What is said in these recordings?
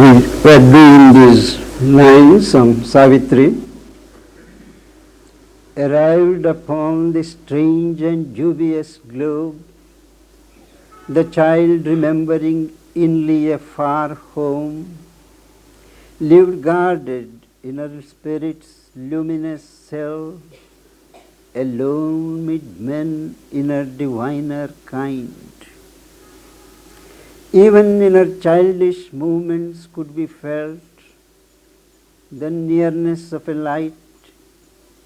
We were doing these lines on Savitri. Arrived upon the strange and dubious globe, the child remembering inly a far home, lived guarded in her spirit's luminous cell, alone mid men in her diviner kind. Even in her childish movements could be felt the nearness of a light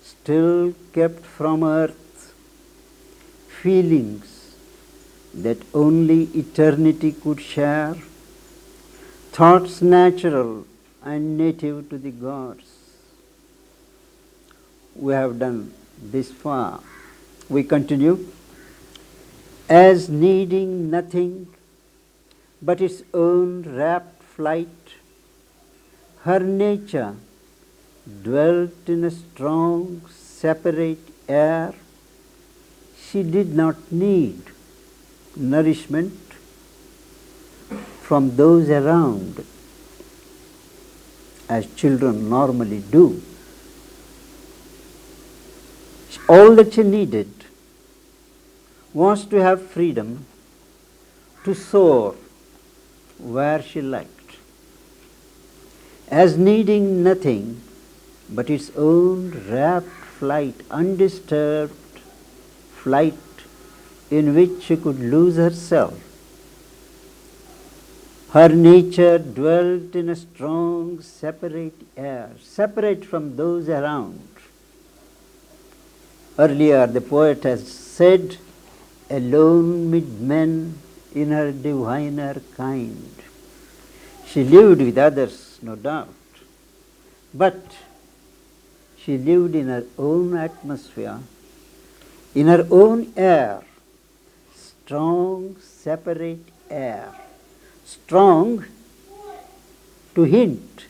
still kept from earth, feelings that only eternity could share, thoughts natural and native to the gods. We have done this far. We continue. As needing nothing but its own rapt flight, her nature dwelt in a strong, separate air. She did not need nourishment from those around, as children normally do. All that she needed was to have freedom to soar where she liked, as needing nothing but its own rapt flight, undisturbed flight in which she could lose herself. Her nature dwelt in a strong, separate air, separate from those around. Earlier the poet has said, alone mid men in her diviner kind. She lived with others, no doubt, but she lived in her own atmosphere, in her own air, strong, separate air, strong to hint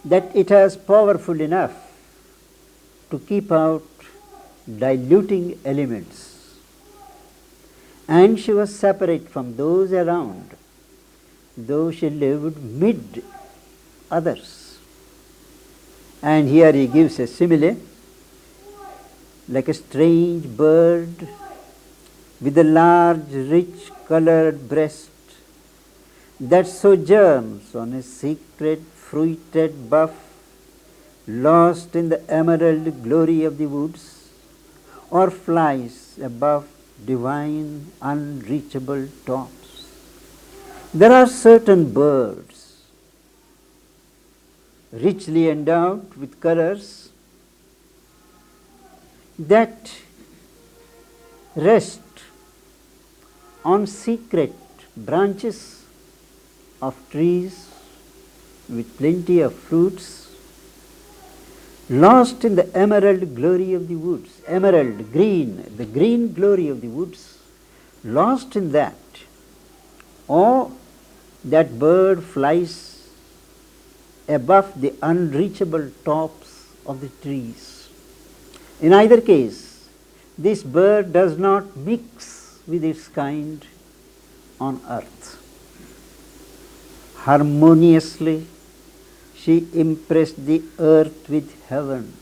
that it is powerful enough to keep out diluting elements. And she was separate from those around, though she lived mid others. And here he gives a simile, like a strange bird with a large, rich colored breast that sojourns on a secret, fruited buff, lost in the emerald glory of the woods, or flies above divine, unreachable tops. There are certain birds richly endowed with colors that rest on secret branches of trees with plenty of fruits, lost in the emerald glory of the woods, emerald, green, the green glory of the woods, lost in that. Or that bird flies above the unreachable tops of the trees. In either case, this bird does not mix with its kind on earth. Harmoniously, she impressed the earth with heaven.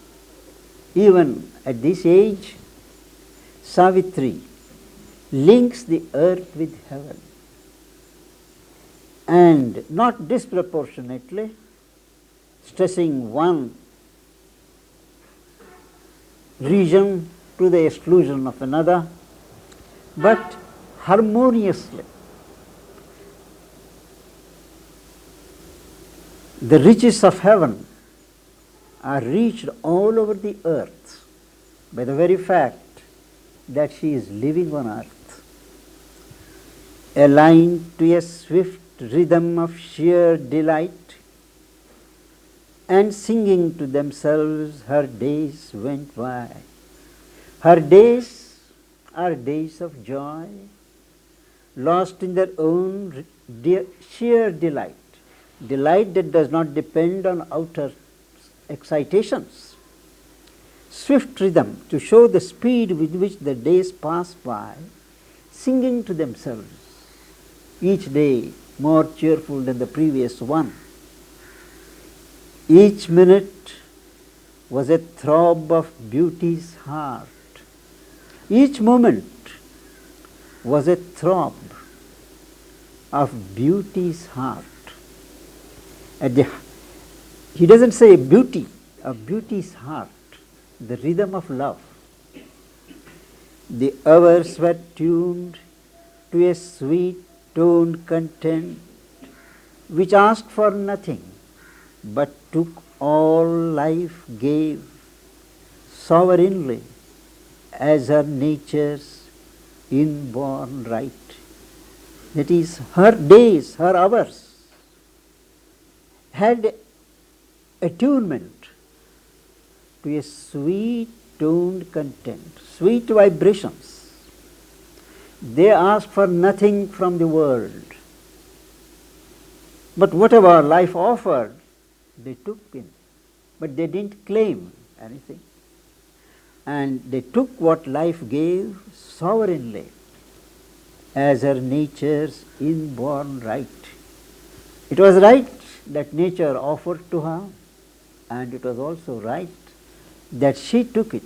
Even at this age, Savitri links the earth with heaven. And not disproportionately, stressing one region to the exclusion of another, but harmoniously. The riches of heaven are reached all over the earth by the very fact that she is living on earth, aligned to a swift rhythm of sheer delight, and singing to themselves her days went by. Her days are days of joy, lost in their own sheer delight. Delight that does not depend on outer excitations. Swift rhythm to show the speed with which the days pass by, singing to themselves. Each day more cheerful than the previous one. Each minute was a throb of beauty's heart. Each moment was a throb of beauty's heart. He doesn't say beauty, of beauty's heart, the rhythm of love. The hours were tuned to a sweet toned content which asked for nothing but took all life gave sovereignly as her nature's inborn right. That is, her days, her hours had attunement to a sweet toned content, sweet vibrations. They asked for nothing from the world, but whatever life offered, they took in, but they didn't claim anything. And they took what life gave sovereignly as her nature's inborn right. It was right that nature offered to her, and it was also right that she took it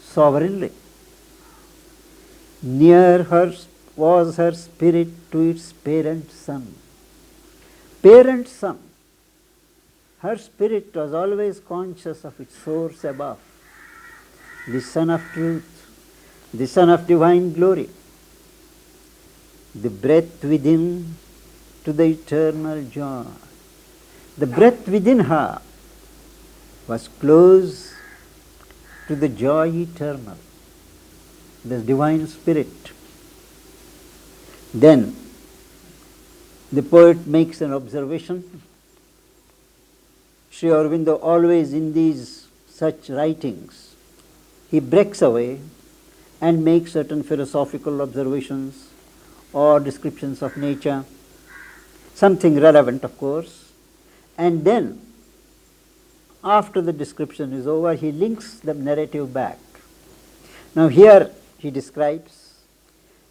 sovereignly. Near her was her spirit to its parent son. Parent son. Her spirit was always conscious of its source above, the Son of Truth, the Son of Divine Glory, the breath within to the eternal joy. The breath within her was close to the joy eternal, the Divine Spirit. Then the poet makes an observation. Sri Aurobindo always in these such writings, he breaks away and makes certain philosophical observations or descriptions of nature, something relevant of course, and then after the description is over, he links the narrative back. Now here he describes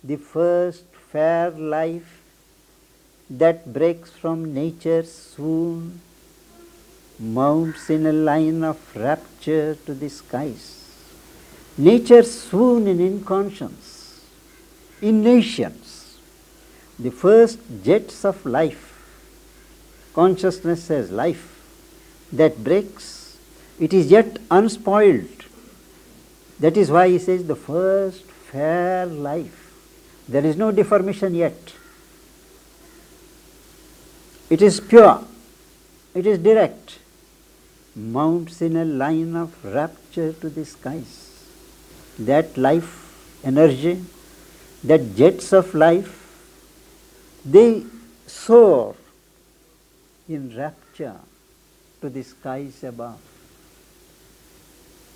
the first fair life that breaks from nature's swoon, mounts in a line of rapture to the skies. Nature's swoon in inconscience, in nations, the first jets of life, consciousness as life, that breaks, it is yet unspoiled. That is why he says the first fair life. There is no deformation yet. It is pure, it is direct, mounts in a line of rapture to the skies. That life, energy, that jets of life, they soar in rapture to the skies above.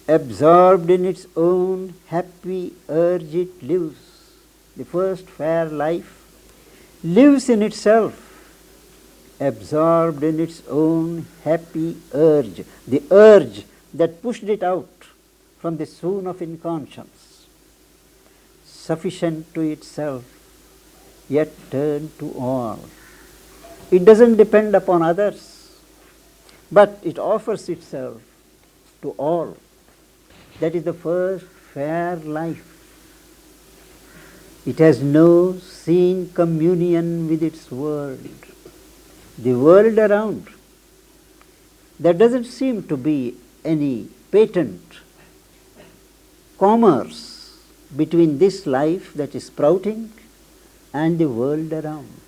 Absorbed in its own happy urge it lives. The first fair life lives in itself, absorbed in its own happy urge, the urge that pushed it out from the swoon of inconscience, sufficient to itself, yet turned to all. It doesn't depend upon others, but it offers itself to all. That is the first fair life. It has no seen communion with its world. The world around, there doesn't seem to be any patent commerce between this life that is sprouting and the world around.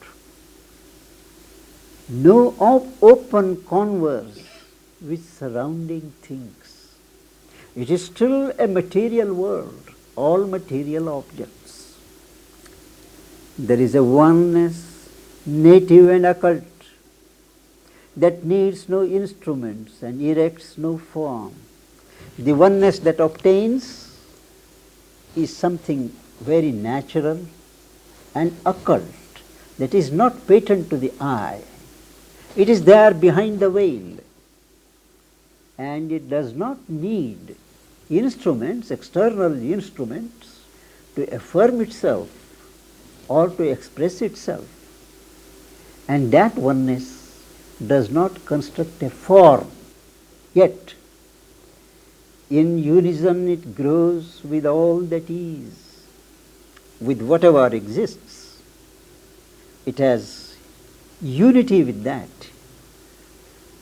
No open converse with surrounding things. It is still a material world, all material objects. There is a oneness, native and occult, that needs no instruments and erects no form. The oneness that obtains is something very natural and occult, that is not patent to the eye. It is there behind the veil, and it does not need instruments, external instruments, to affirm itself or to express itself. And that oneness does not construct a form, yet in unison it grows with all that is, with whatever exists. It has unity with that.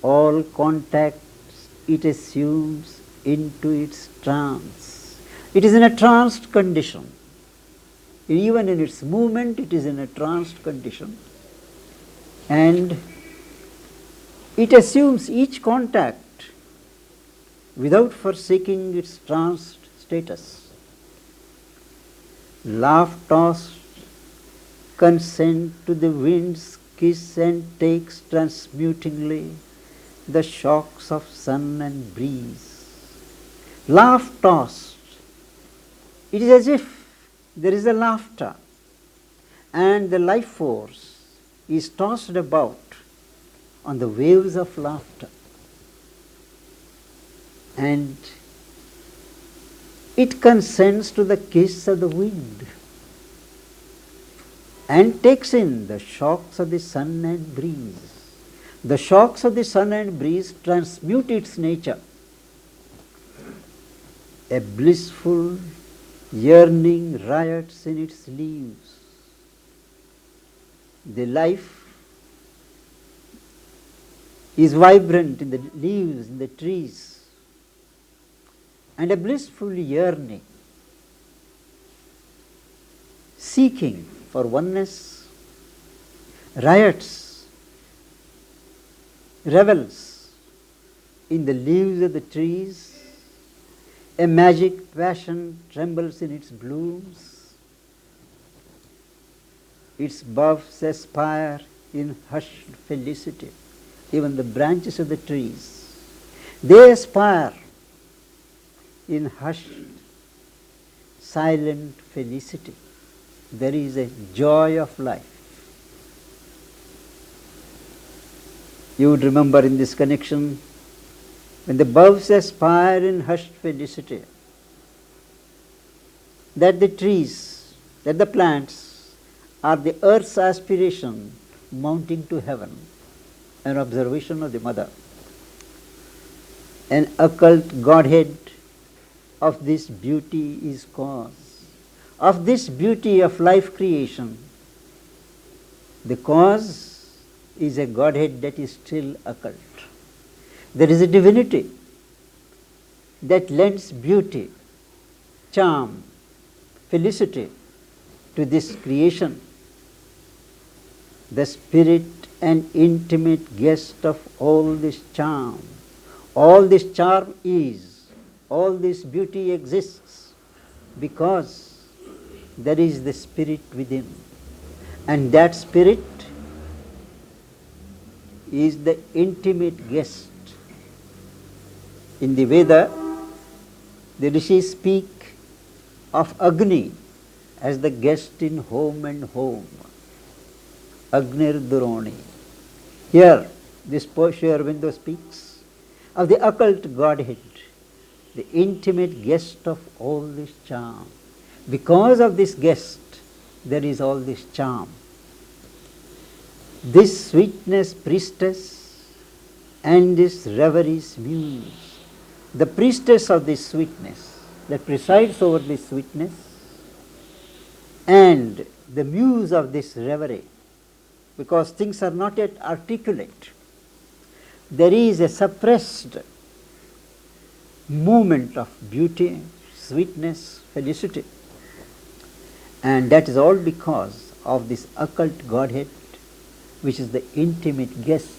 All contacts it assumes into its trance. It is in a tranced condition. Even in its movement, it is in a tranced condition. And it assumes each contact without forsaking its tranced status. Laugh-tossed, consent to the wind's kiss and takes transmutingly the shocks of sun and breeze. Laugh-tossed, it is as if there is a laughter and the life force is tossed about on the waves of laughter. And it consents to the kiss of the wind and takes in the shocks of the sun and breeze. The shocks of the sun and breeze transmute its nature. A blissful yearning riots in its leaves. The life is vibrant in the leaves, in the trees, and a blissful yearning, seeking for oneness, riots, revels in the leaves of the trees. A magic passion trembles in its blooms. Its buds aspire in hushed felicity. Even the branches of the trees, they aspire in hushed, silent felicity. There is a joy of life. You would remember in this connection, when the buds aspire in hushed felicity, that the trees, that the plants are the earth's aspiration mounting to heaven, an observation of the mother. An occult Godhead of this beauty is cause. Of this beauty of life creation, the cause is a Godhead that is still occult. There is a divinity that lends beauty, charm, felicity to this creation. The spirit and intimate guest of all this charm. All this charm is, all this beauty exists because there is the spirit within. And that spirit is the intimate guest. In the Veda, the rishis speak of Agni as the guest in home and home. Agnir Duroni. Here, this Sri Aurobindo speaks of the occult Godhead, the intimate guest of all this charm. Because of this guest, there is all this charm. This sweetness priestess and this reveries muse, the priestess of this sweetness that presides over this sweetness, and the muse of this reverie, because things are not yet articulate. There is a suppressed movement of beauty, sweetness, felicity. And that is all because of this occult Godhead, which is the intimate guest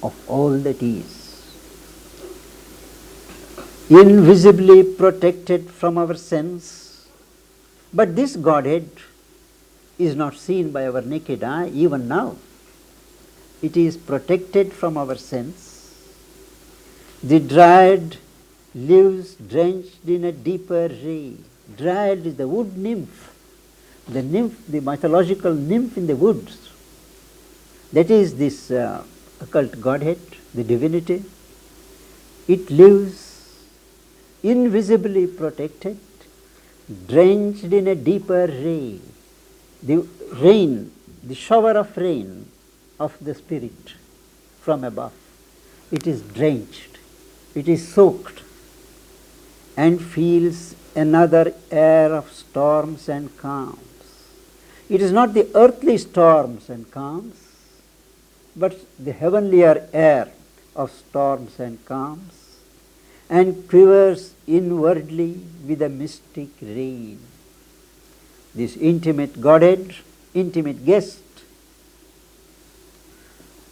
of all that is. Invisibly protected from our sense, but this Godhead is not seen by our naked eye even now. It is protected from our sense. The dryad lives drenched in a deeper ray. Dryad is the wood nymph, the mythological nymph in the woods. That is this occult Godhead, the divinity. It lives invisibly protected, drenched in a deeper ray. The rain the shower of rain of the spirit from above. It is drenched, it is soaked, and feels another air of storms and calms. It is not the earthly storms and calms, but the heavenlier air of storms and calms, and quivers inwardly with a mystic rain. This intimate Godhead, intimate guest,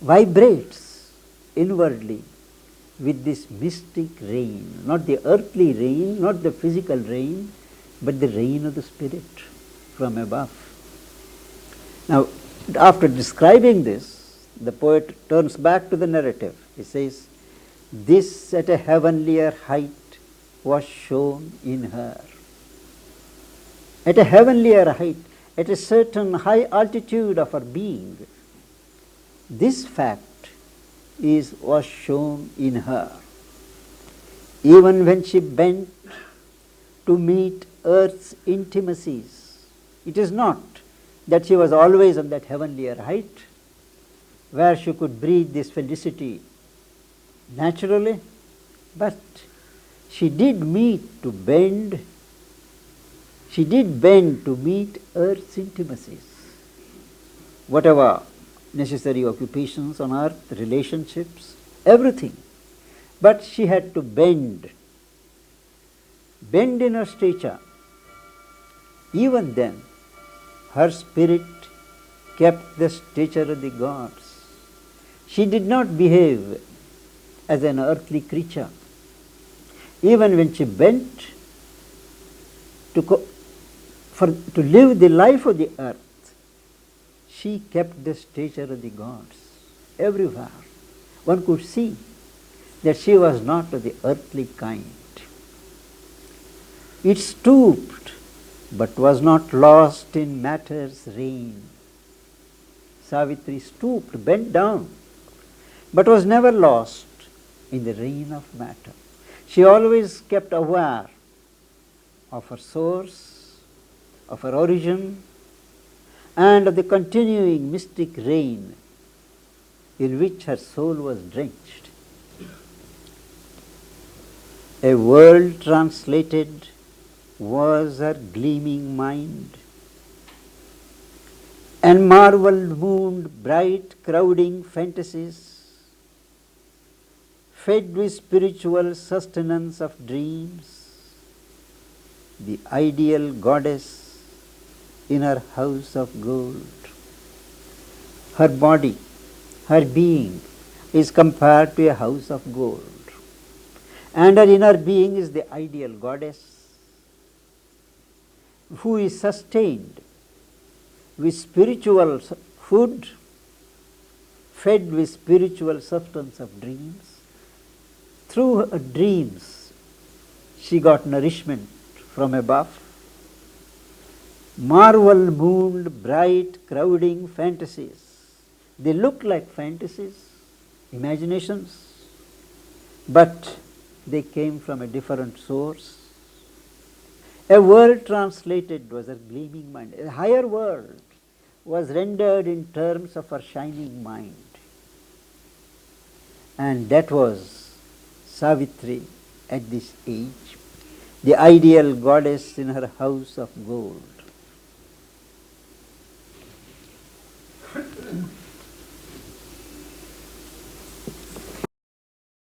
vibrates inwardly with this mystic rain, not the earthly rain, not the physical rain, but the rain of the Spirit from above. Now, after describing this, the poet turns back to the narrative. He says, "This at a heavenlier height was shown in her." At a heavenlier height, at a certain high altitude of her being, this fact was shown in her. Even when she bent to meet earth's intimacies, it is not that she was always on that heavenlier height where she could breathe this felicity naturally, but she did bend to meet earth's intimacies. Whatever necessary occupations on earth, relationships, everything. But she had to bend in her stature. Even then, her spirit kept the stature of the gods. She did not behave as an earthly creature. Even when she bent to live the life of the earth, she kept the stature of the gods everywhere. One could see that she was not of the earthly kind. It stooped, but was not lost in matter's reign. Savitri stooped, bent down, but was never lost in the reign of matter. She always kept aware of her source, of her origin, and of the continuing mystic reign in which her soul was drenched. A world translated was her gleaming mind, and marveled mooned bright crowding fantasies, fed with spiritual sustenance of dreams, the ideal goddess in her house of gold. Her body, her being is compared to a house of gold, and her inner being is the ideal goddess who is sustained with spiritual food, fed with spiritual substance of dreams. Through her dreams, she got nourishment from above. Marvel mooned bright crowding fantasies. They look like fantasies, imaginations, but they came from a different source. A world translated was her gleaming mind. A higher world was rendered in terms of her shining mind. And that was Savitri at this age, the ideal goddess in her house of gold.